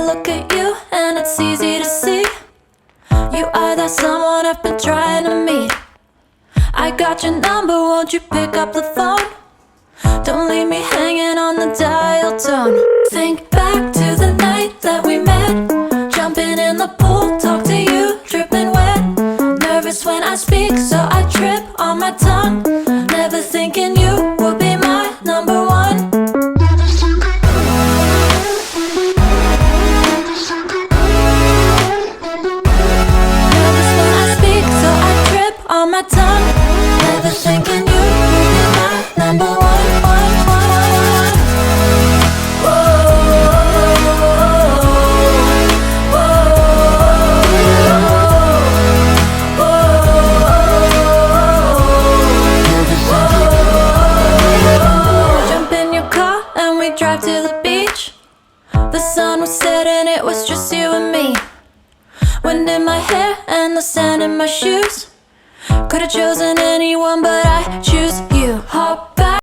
look at you and it's easy to see. You are that someone I've been trying to meet. I got your number, won't you pick up the phone? Don't leave me hanging on the dial tone. Think back to the night that we met. Jumping in the pool, talk to you, dripping wet. Nervous when I speak, so I trip on my tongue. Never thinking you would be my number one. Nervous when I speak, so I trip on my tongue. Never thinking you would be my number one. Drive to the beach. The sun was setting, it was just you and me. Wind in my hair and the sand in my shoes. Could've chosen